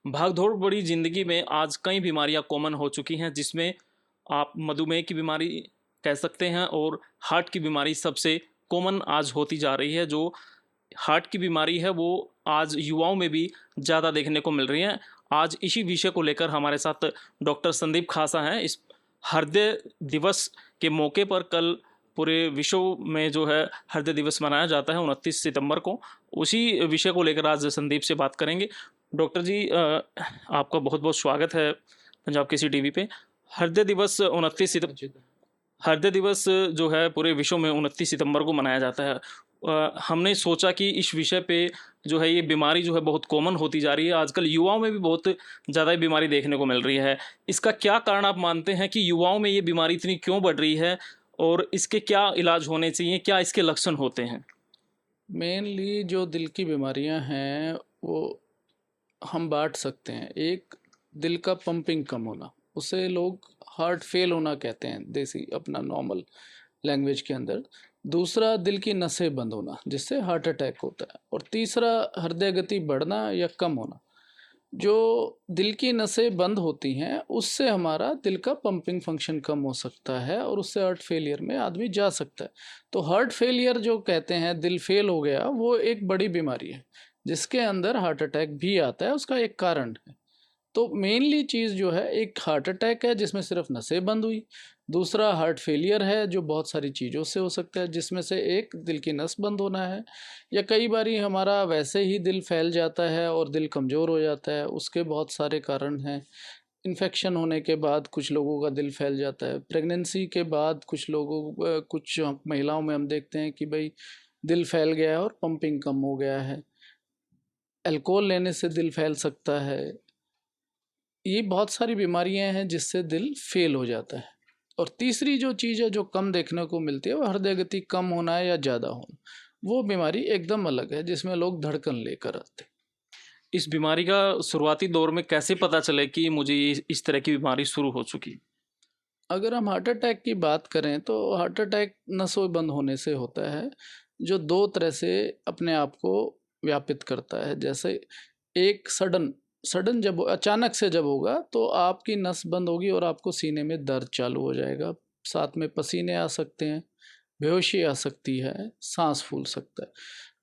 भागदौड़ बड़ी ज़िंदगी में आज कई बीमारियां कॉमन हो चुकी हैं, जिसमें आप मधुमेह की बीमारी कह सकते हैं और हार्ट की बीमारी सबसे कॉमन आज होती जा रही है। जो हार्ट की बीमारी है वो आज युवाओं में भी ज़्यादा देखने को मिल रही है। आज इसी विषय को लेकर हमारे साथ डॉक्टर संदीप खासा हैं। इस हृदय दिवस के मौके पर कल पूरे विश्व में जो है हृदय दिवस मनाया जाता है 29 सितंबर को। उसी विषय को लेकर आज संदीप से बात करेंगे। डॉक्टर जी, आपका बहुत बहुत स्वागत है पंजाब केसरी टीवी पे। हृदय दिवस 29 सितंबर, हृदय दिवस जो है पूरे विश्व में 29 सितंबर को मनाया जाता है। हमने सोचा कि इस विषय पे जो है ये बीमारी जो है बहुत कॉमन होती जा रही है। आजकल युवाओं में भी बहुत ज़्यादा बीमारी देखने को मिल रही है। इसका क्या कारण आप मानते हैं कि युवाओं में ये बीमारी इतनी क्यों बढ़ रही है और इसके क्या इलाज होने चाहिए, क्या इसके लक्षण होते हैं? मेनली जो दिल की बीमारियां हैं वो हम बांट सकते हैं। एक, दिल का पंपिंग कम होना, उसे लोग हार्ट फेल होना कहते हैं देसी अपना नॉर्मल लैंग्वेज के अंदर। दूसरा, दिल की नसें बंद होना जिससे हार्ट अटैक होता है। और तीसरा, हृदय गति बढ़ना या कम होना। जो दिल की नसें बंद होती हैं उससे हमारा दिल का पंपिंग फंक्शन कम हो सकता है और उससे हार्ट फेलियर में आदमी जा सकता है। तो हार्ट फेलियर जो कहते हैं, दिल फेल हो गया, वो एक बड़ी बीमारी है जिसके अंदर हार्ट अटैक भी आता है, उसका एक कारण है। तो मेनली चीज़ जो है, एक हार्ट अटैक है जिसमें सिर्फ नसें बंद हुई। दूसरा हार्ट फेलियर है जो बहुत सारी चीज़ों से हो सकता है, जिसमें से एक दिल की नस बंद होना है, या कई बारी हमारा वैसे ही दिल फैल जाता है और दिल कमज़ोर हो जाता है। उसके बहुत सारे कारण हैं। इन्फेक्शन होने के बाद कुछ लोगों का दिल फैल जाता है। प्रेगनेंसी के बाद कुछ महिलाओं में हम देखते हैं कि भाई दिल फैल गया है और पंपिंग कम हो गया है। अल्कोहल लेने से दिल फैल सकता है। ये बहुत सारी बीमारियां हैं जिससे दिल फेल हो जाता है। और तीसरी जो चीज़ है जो कम देखने को मिलती है वो हृदय गति कम होना है या ज़्यादा होना। वो बीमारी एकदम अलग है जिसमें लोग धड़कन लेकर आते हैं। इस बीमारी का शुरुआती दौर में कैसे पता चले कि मुझे इस तरह की बीमारी शुरू हो चुकी? अगर हम हार्ट अटैक की बात करें तो हार्ट अटैक नसों बंद होने से होता है, जो दो तरह से अपने आप को व्यापित करता है। जैसे एक सडन सडन जब अचानक से जब होगा तो आपकी नस बंद होगी और आपको सीने में दर्द चालू हो जाएगा, साथ में पसीने आ सकते हैं, बेहोशी आ सकती है, सांस फूल सकता है।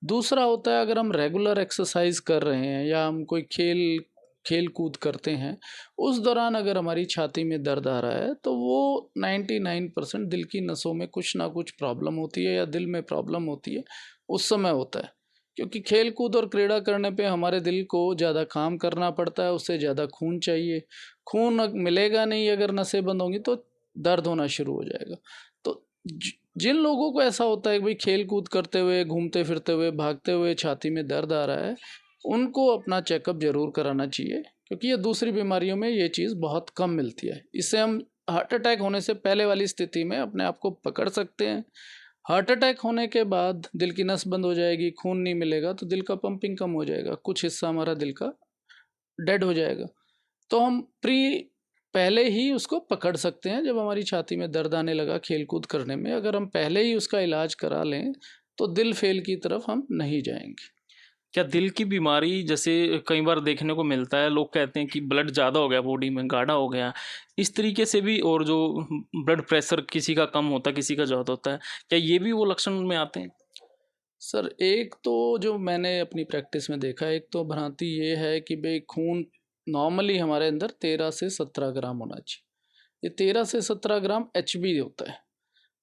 दूसरा होता है, अगर हम रेगुलर एक्सरसाइज कर रहे हैं या हम कोई खेल कूद करते हैं, उस दौरान अगर हमारी छाती में दर्द आ रहा है तो वो 99% दिल की नसों में कुछ ना कुछ प्रॉब्लम होती है या दिल में प्रॉब्लम होती है, उस समय होता है। क्योंकि खेल कूद और क्रीड़ा करने पे हमारे दिल को ज़्यादा काम करना पड़ता है, उससे ज़्यादा खून चाहिए। खून मिलेगा नहीं अगर नसें बंद होंगी तो दर्द होना शुरू हो जाएगा। तो जिन लोगों को ऐसा होता है कि भाई खेल कूद करते हुए, घूमते फिरते हुए, भागते हुए छाती में दर्द आ रहा है, उनको अपना चेकअप जरूर कराना चाहिए। क्योंकि ये दूसरी बीमारियों में ये चीज़ बहुत कम मिलती है। इससे हम हार्ट अटैक होने से पहले वाली स्थिति में अपने आप को पकड़ सकते हैं। हार्ट अटैक होने के बाद दिल की नस बंद हो जाएगी, खून नहीं मिलेगा तो दिल का पंपिंग कम हो जाएगा, कुछ हिस्सा हमारा दिल का डेड हो जाएगा। तो हम पहले ही उसको पकड़ सकते हैं। जब हमारी छाती में दर्द आने लगा खेल कूद करने में, अगर हम पहले ही उसका इलाज करा लें तो दिल फेल की तरफ हम नहीं जाएंगे। क्या दिल की बीमारी जैसे कई बार देखने को मिलता है, लोग कहते हैं कि ब्लड ज़्यादा हो गया, बॉडी में गाढ़ा हो गया, इस तरीके से भी, और जो ब्लड प्रेशर किसी का कम होता है किसी का ज़्यादा होता है, क्या ये भी वो लक्षण में आते हैं? सर, एक तो जो मैंने अपनी प्रैक्टिस में देखा है, एक तो भ्रांति ये है कि भाई खून नॉर्मली हमारे अंदर 13 से 17 ग्राम होना चाहिए। ये 13 से 17 ग्राम एचबी होता है।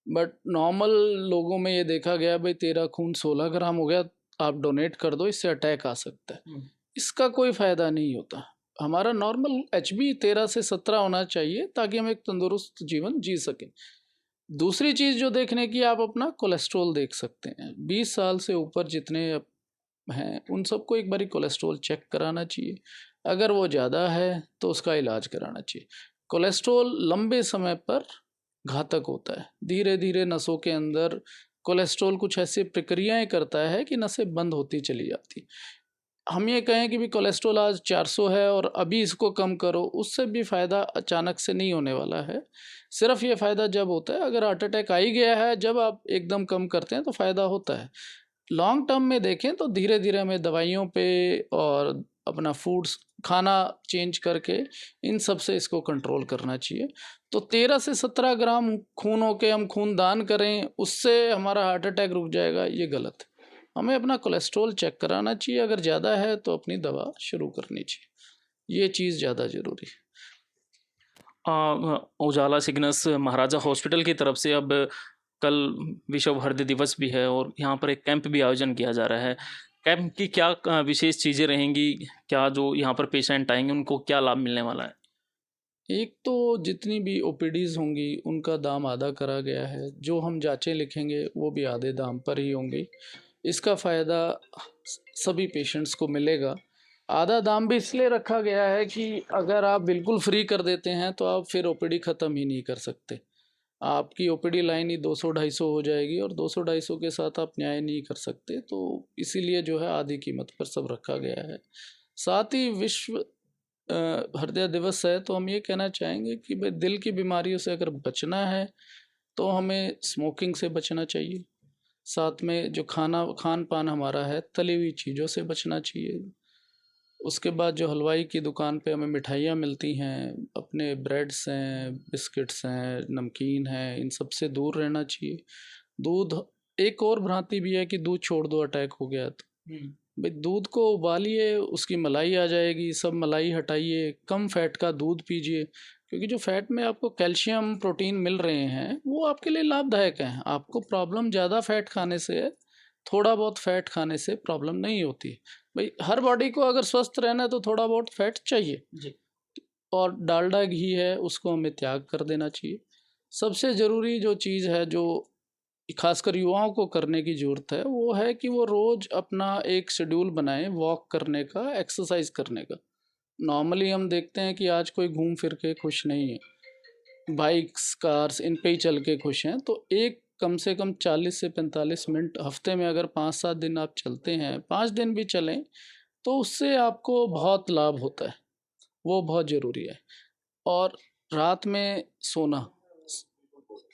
बट नॉर्मल लोगों में ये देखा गया भाई तेरा खून 16 ग्राम हो गया, आप डोनेट कर दो, इससे अटैक आ सकता है। इसका कोई फ़ायदा नहीं होता। हमारा नॉर्मल एचबी 13 से 17 होना चाहिए ताकि हम एक तंदुरुस्त जीवन जी सकें। दूसरी चीज़ जो देखने की, आप अपना कोलेस्ट्रॉल देख सकते हैं। 20 साल से ऊपर जितने हैं उन सबको एक बारी कोलेस्ट्रॉल चेक कराना चाहिए। अगर वो ज़्यादा है तो उसका इलाज कराना चाहिए। कोलेस्ट्रॉल लंबे समय पर घातक होता है। धीरे धीरे नसों के अंदर कोलेस्ट्रॉल कुछ ऐसी प्रक्रियाएं करता है कि नसें बंद होती चली जाती। हम ये कहें कि भी कोलेस्ट्रॉल आज 400 है और अभी इसको कम करो, उससे भी फ़ायदा अचानक से नहीं होने वाला है। सिर्फ ये फ़ायदा जब होता है अगर हार्ट अटैक आ ही गया है, जब आप एकदम कम करते हैं तो फ़ायदा होता है। लॉन्ग टर्म में देखें तो धीरे धीरे हमें दवाइयों पे और अपना फूड्स खाना चेंज करके इन सब से इसको कंट्रोल करना चाहिए। तो 13 से 17 ग्राम खून होके हम खून दान करें उससे हमारा हार्ट अटैक रुक जाएगा, ये गलत है। हमें अपना कोलेस्ट्रॉल चेक कराना चाहिए, अगर ज़्यादा है तो अपनी दवा शुरू करनी चाहिए, ये चीज़ ज़्यादा ज़रूरी है। उजाला सिग्नस महाराजा हॉस्पिटल की तरफ से अब कल विश्व हृदय दिवस भी है और यहाँ पर एक कैंप भी आयोजन किया जा रहा है। कैंप की क्या विशेष चीज़ें रहेंगी, क्या जो यहाँ पर पेशेंट आएंगे उनको क्या लाभ मिलने वाला है? एक तो जितनी भी ओपीडीज होंगी उनका दाम आधा करा गया है, जो हम जांचें लिखेंगे वो भी आधे दाम पर ही होंगी। इसका फ़ायदा सभी पेशेंट्स को मिलेगा। आधा दाम भी इसलिए रखा गया है कि अगर आप बिल्कुल फ्री कर देते हैं तो आप फिर ओपीडी ख़त्म ही नहीं कर सकते। आपकी ओपीडी लाइन ही 200-250 हो जाएगी और 200-250 के साथ आप न्याय नहीं कर सकते, तो इसीलिए जो है आधी कीमत पर सब रखा गया है। साथ ही विश्व हृदय दिवस है तो हम ये कहना चाहेंगे कि भाई दिल की बीमारियों से अगर बचना है तो हमें स्मोकिंग से बचना चाहिए। साथ में जो खान पान हमारा है तली हुई चीज़ों से बचना चाहिए। उसके बाद जो हलवाई की दुकान पे हमें मिठाइयाँ मिलती हैं, अपने ब्रेड्स हैं, बिस्किट्स हैं, नमकीन हैं, इन सब से दूर रहना चाहिए। दूध, एक और भ्रांति भी है कि दूध छोड़ दो अटैक हो गया तो भाई दूध को उबालिए, उसकी मलाई आ जाएगी, सब मलाई हटाइए, कम फैट का दूध पीजिए, क्योंकि जो फैट में आपको कैल्शियम प्रोटीन मिल रहे हैं वो आपके लिए लाभदायक हैं। आपको प्रॉब्लम ज़्यादा फैट खाने से है, थोड़ा बहुत फैट खाने से प्रॉब्लम नहीं होती। भाई हर बॉडी को अगर स्वस्थ रहना है तो थोड़ा बहुत फैट चाहिए जी। और डालडा घी है उसको हमें त्याग कर देना चाहिए। सबसे ज़रूरी जो चीज़ है जो खासकर युवाओं को करने की ज़रूरत है वो है कि वो रोज़ अपना एक शेड्यूल बनाएं वॉक करने का, एक्सरसाइज करने का। नॉर्मली हम देखते हैं कि आज कोई घूम फिर के खुश नहीं है, बाइक्स कार्स इन पे ही चल के खुश हैं। तो एक कम से कम 40 से 45 मिनट हफ्ते में अगर 5-7 दिन आप चलते हैं, 5 दिन भी चलें तो उससे आपको बहुत लाभ होता है, वो बहुत ज़रूरी है। और रात में सोना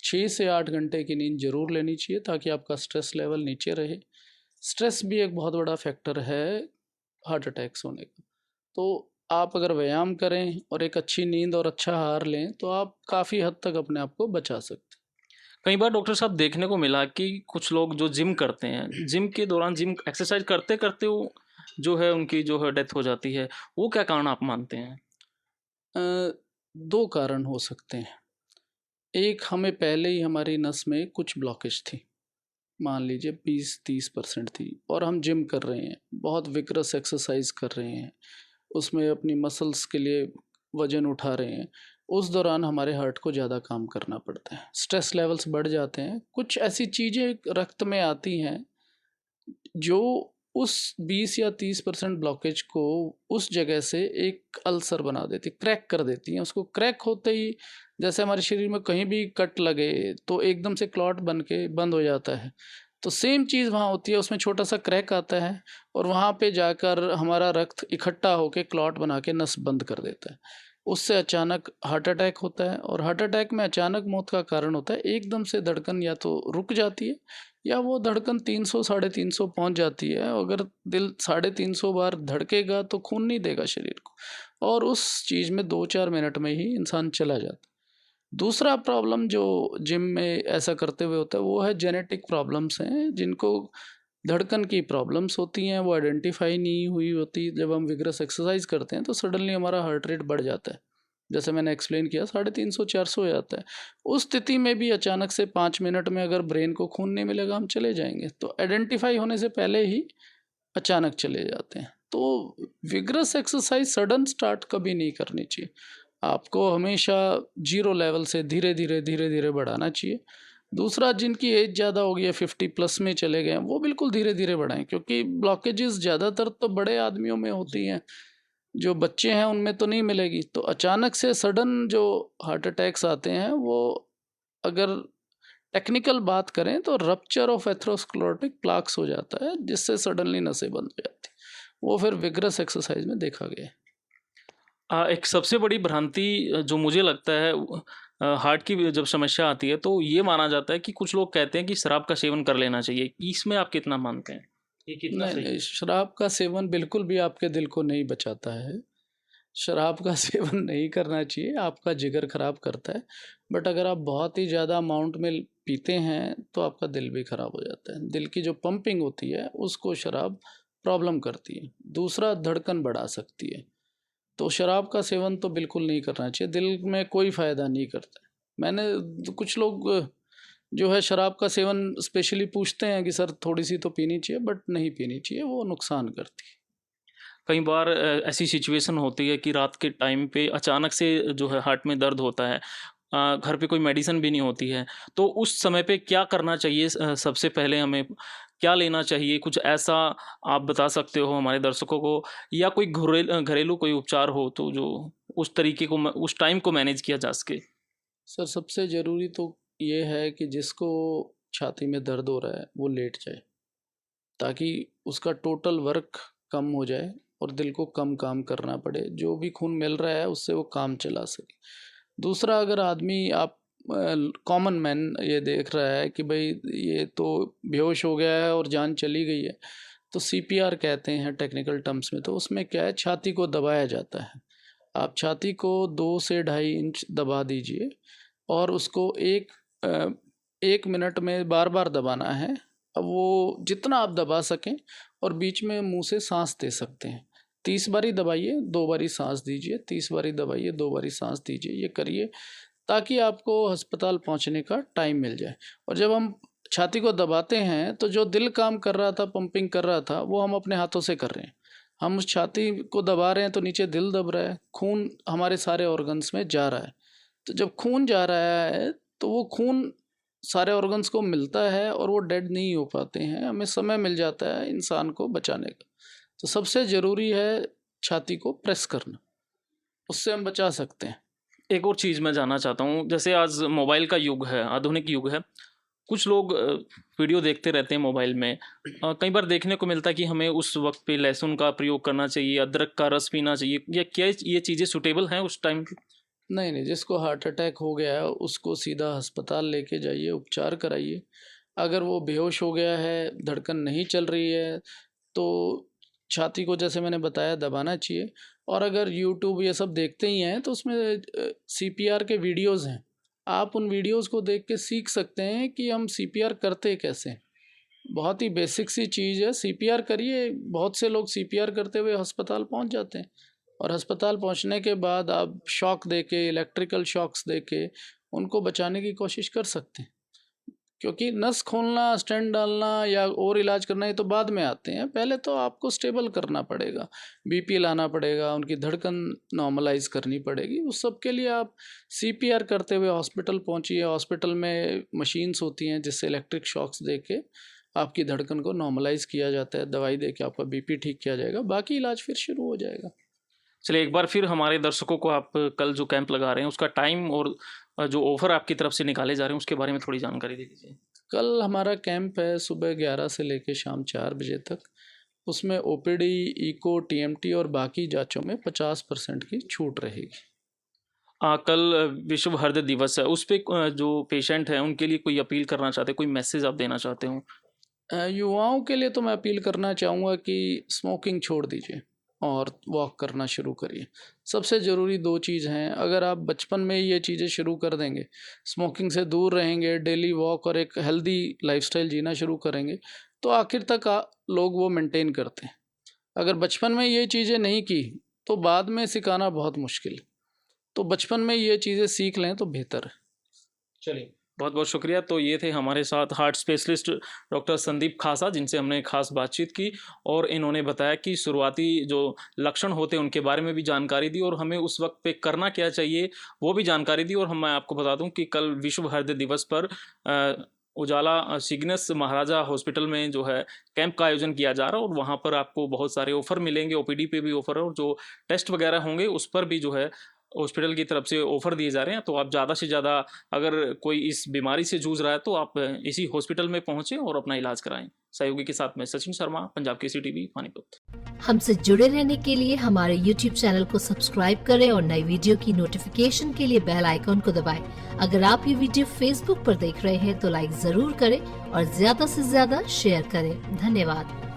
6 से 8 घंटे की नींद ज़रूर लेनी चाहिए ताकि आपका स्ट्रेस लेवल नीचे रहे। स्ट्रेस भी एक बहुत बड़ा फैक्टर है हार्ट अटैक्स होने का। तो आप अगर व्यायाम करें और एक अच्छी नींद और अच्छा आहार लें तो आप काफ़ी हद तक अपने आप को बचा सकते हैं। कई बार डॉक्टर साहब देखने को मिला कि कुछ लोग जो जिम करते हैं, जिम के दौरान जिम एक्सरसाइज करते करते वो जो है उनकी जो है डेथ हो जाती है, वो क्या कारण आप मानते हैं? 2 कारण हो सकते हैं। एक, हमें पहले ही हमारी नस में कुछ ब्लॉकेज थी, मान लीजिए 20-30% थी, और हम जिम कर रहे हैं, बहुत विग्रस एक्सरसाइज कर रहे हैं, उसमें अपनी मसल्स के लिए वज़न उठा रहे हैं। उस दौरान हमारे हार्ट को ज़्यादा काम करना पड़ता है, स्ट्रेस लेवल्स बढ़ जाते हैं, कुछ ऐसी चीज़ें रक्त में आती हैं जो उस 20 या 30% ब्लॉकेज को उस जगह से एक अल्सर बना देती, क्रैक कर देती हैं। उसको क्रैक होते ही जैसे हमारे शरीर में कहीं भी कट लगे तो एकदम से क्लॉट बन के बंद हो जाता है, तो सेम चीज़ वहाँ होती है, उसमें छोटा सा क्रैक आता है और वहाँ पे जाकर हमारा रक्त इकट्ठा होकर क्लॉट बना के नस बंद कर देता है। उससे अचानक हार्ट अटैक होता है और हार्ट अटैक में अचानक मौत का कारण होता है एकदम से धड़कन या तो रुक जाती है या वो धड़कन 300-350 पहुंच जाती है। अगर दिल 350 बार धड़केगा तो खून नहीं देगा शरीर को और उस चीज़ में 2-4 मिनट में ही इंसान चला जाता है। दूसरा प्रॉब्लम जो जिम में ऐसा करते हुए होता है वो है जेनेटिक प्रॉब्लम्स हैं, जिनको धड़कन की प्रॉब्लम्स होती हैं, वो आइडेंटिफाई नहीं हुई होती। जब हम विग्रस एक्सरसाइज करते हैं तो सडनली हमारा हार्ट रेट बढ़ जाता है, जैसे मैंने एक्सप्लेन किया 350-400 हो जाता है। उस स्थिति में भी अचानक से 5 मिनट में अगर ब्रेन को खून नहीं मिलेगा हम चले जाएंगे, तो आइडेंटिफाई होने से पहले ही अचानक चले जाते हैं। तो विग्रस एक्सरसाइज सडन स्टार्ट कभी नहीं करनी चाहिए, आपको हमेशा जीरो लेवल से धीरे धीरे बढ़ाना चाहिए। दूसरा, जिनकी एज ज़्यादा हो गई है, 50+ में चले गए हैं, वो बिल्कुल धीरे धीरे बढ़ाएं, क्योंकि ब्लॉकेजेस ज़्यादातर तो बड़े आदमियों में होती हैं, जो बच्चे हैं उनमें तो नहीं मिलेगी। तो अचानक से सडन जो हार्ट अटैक्स आते हैं वो, अगर टेक्निकल बात करें तो रप्चर ऑफ एथेरोस्क्लेरोटिक प्लाक्स हो जाता है, जिससे सडनली नसें बंद हो जाती, वो फिर विग्रस एक्सरसाइज में देखा गया है। एक सबसे बड़ी भ्रांति जो मुझे लगता है हार्ट की जब समस्या आती है तो ये माना जाता है कि कुछ लोग कहते हैं कि शराब का सेवन कर लेना चाहिए, इसमें आप कितना मानते हैं? ये कितना नहीं सही नहीं, है? शराब का सेवन बिल्कुल भी आपके दिल को नहीं बचाता है। शराब का सेवन नहीं करना चाहिए, आपका जिगर ख़राब करता है। बट अगर आप बहुत ही ज़्यादा अमाउंट में पीते हैं तो आपका दिल भी ख़राब हो जाता है। दिल की जो पंपिंग होती है उसको शराब प्रॉब्लम करती है। दूसरा, धड़कन बढ़ा सकती है। तो शराब का सेवन तो बिल्कुल नहीं करना चाहिए, दिल में कोई फ़ायदा नहीं करता है। मैंने कुछ लोग जो है शराब का सेवन स्पेशली पूछते हैं कि सर थोड़ी सी तो पीनी चाहिए, बट नहीं पीनी चाहिए, वो नुकसान करती है। कई बार ऐसी सिचुएशन होती है कि रात के टाइम पे अचानक से जो है हार्ट में दर्द होता है, घर पे कोई मेडिसिन भी नहीं होती है, तो उस समय पे क्या करना चाहिए? सबसे पहले हमें क्या लेना चाहिए? कुछ ऐसा आप बता सकते हो हमारे दर्शकों को, या कोई घरेलू कोई उपचार हो तो जो उस तरीके को उस टाइम को मैनेज किया जा सके? सर सबसे ज़रूरी तो ये है कि जिसको छाती में दर्द हो रहा है वो लेट जाए, ताकि उसका टोटल वर्क कम हो जाए और दिल को कम काम करना पड़े, जो भी खून मिल रहा है उससे वो काम चला सके। दूसरा, अगर आदमी आप कॉमन मैन ये देख रहा है कि भाई ये तो बेहोश हो गया है और जान चली गई है, तो सीपीआर कहते हैं टेक्निकल टर्म्स में। तो उसमें क्या है, छाती को दबाया जाता है। आप छाती को 2 से 2.5 इंच दबा दीजिए और उसको 1 मिनट में बार बार दबाना है। अब वो जितना आप दबा सकें, और बीच में मुंह से सांस दे सकते हैं। 30 बारी दबाइए, 2 बारी सांस दीजिए, 30 बारी दबाइए, 2 बारी सांस दीजिए, ये करिए ताकि आपको अस्पताल पहुंचने का टाइम मिल जाए। और जब हम छाती को दबाते हैं तो जो दिल काम कर रहा था, पंपिंग कर रहा था, वो हम अपने हाथों से कर रहे हैं। हम उस छाती को दबा रहे हैं तो नीचे दिल दब रहा है, खून हमारे सारे ऑर्गन्स में जा रहा है। तो जब खून जा रहा है तो वो खून सारे ऑर्गन्स को मिलता है और वो डेड नहीं हो पाते हैं, हमें समय मिल जाता है इंसान को बचाने का। तो सबसे ज़रूरी है छाती को प्रेस करना, उससे हम बचा सकते हैं। एक और चीज़ मैं जानना चाहता हूँ, जैसे आज मोबाइल का युग है, आधुनिक युग है, कुछ लोग वीडियो देखते रहते हैं मोबाइल में। कई बार देखने को मिलता है कि हमें उस वक्त पे लहसुन का प्रयोग करना चाहिए, अदरक का रस पीना चाहिए, या क्या ये चीज़ें सुटेबल हैं उस टाइम पे? नहीं नहीं, जिसको हार्ट अटैक हो गया है उसको सीधा अस्पताल लेके जाइए, उपचार कराइए। अगर वो बेहोश हो गया है, धड़कन नहीं चल रही है, तो छाती को जैसे मैंने बताया दबाना चाहिए। और अगर यूट्यूब ये सब देखते ही हैं तो उसमें सीपीआर के वीडियोस हैं, आप उन वीडियोस को देख के सीख सकते हैं कि हम सीपीआर करते कैसे। बहुत ही बेसिक सी चीज़ है, सीपीआर करिए। बहुत से लोग सीपीआर करते हुए अस्पताल पहुंच जाते हैं, और अस्पताल पहुंचने के बाद आप शॉक देके, इलेक्ट्रिकल शॉक्स देके उनको बचाने की कोशिश कर सकते हैं। क्योंकि नस खोलना, स्टेंट डालना या और इलाज करना ये तो बाद में आते हैं, पहले तो आपको स्टेबल करना पड़ेगा, बीपी लाना पड़ेगा, उनकी धड़कन नॉर्मलाइज करनी पड़ेगी। उस सब के लिए आप सीपीआर करते हुए हॉस्पिटल पहुंचिए। हॉस्पिटल में मशीन्स होती हैं जिससे इलेक्ट्रिक शॉक्स देके आपकी धड़कन को नॉर्मलाइज किया जाता है, दवाई देके आपका बीपी ठीक किया जाएगा, बाकी इलाज फिर शुरू हो जाएगा। चलिए, एक बार फिर हमारे दर्शकों को आप कल जो कैंप लगा रहे हैं उसका टाइम और जो ऑफर आपकी तरफ से निकाले जा रहे हैं उसके बारे में थोड़ी जानकारी दे दीजिए। कल हमारा कैंप है सुबह 11 से लेकर शाम 4 बजे तक। उसमें ओपीडी, इको, टीएमटी और बाकी जांचों में 50% की छूट रहेगी। कल विश्व हृदय दिवस है, उस पर जो पेशेंट हैं उनके लिए कोई अपील करना चाहते हैं, कोई मैसेज आप देना चाहते हो? युवाओं के लिए तो मैं अपील करना चाहूँगा कि स्मोकिंग छोड़ दीजिए और वॉक करना शुरू करिए। सबसे ज़रूरी 2 चीज़ हैं। अगर आप बचपन में ये चीज़ें शुरू कर देंगे, स्मोकिंग से दूर रहेंगे, डेली वॉक और एक हेल्दी लाइफस्टाइल जीना शुरू करेंगे, तो आखिर तक लोग वो मेंटेन करते हैं। अगर बचपन में ये चीज़ें नहीं की तो बाद में सिखाना बहुत मुश्किल। तो बचपन में ये चीज़ें सीख लें तो बेहतर है। चलिए, बहुत बहुत शुक्रिया। तो ये थे हमारे साथ हार्ट स्पेशलिस्ट डॉक्टर संदीप खासा, जिनसे हमने खास बातचीत की, और इन्होंने बताया कि शुरुआती जो लक्षण होते हैं उनके बारे में भी जानकारी दी, और हमें उस वक्त पे करना क्या चाहिए वो भी जानकारी दी। और मैं आपको बता दूं कि कल विश्व हृदय दिवस पर उजाला सिग्नस महाराजा हॉस्पिटल में जो है कैंप का आयोजन किया जा रहा है, और वहाँ पर आपको बहुत सारे ऑफर मिलेंगे। ओपीडी पे भी ऑफर है, और जो टेस्ट वगैरह होंगे उस पर भी जो है हॉस्पिटल की तरफ से ऑफर दिए जा रहे हैं। तो आप ज़्यादा से ज़्यादा, अगर कोई इस बीमारी से जूझ रहा है तो आप इसी हॉस्पिटल में पहुंचें और अपना इलाज कराएं। सहयोगी के साथ में सचिन शर्मा, पंजाब केसरी टीवी, पानीपत। हमसे जुड़े रहने के लिए हमारे YouTube चैनल को सब्सक्राइब करें और नई वीडियो की नोटिफिकेशन के लिए बेल आइकॉन को दबाएं। अगर आप ये वीडियो Facebook पर देख रहे हैं तो लाइक जरूर करें और ज्यादा से ज्यादा शेयर करें। धन्यवाद।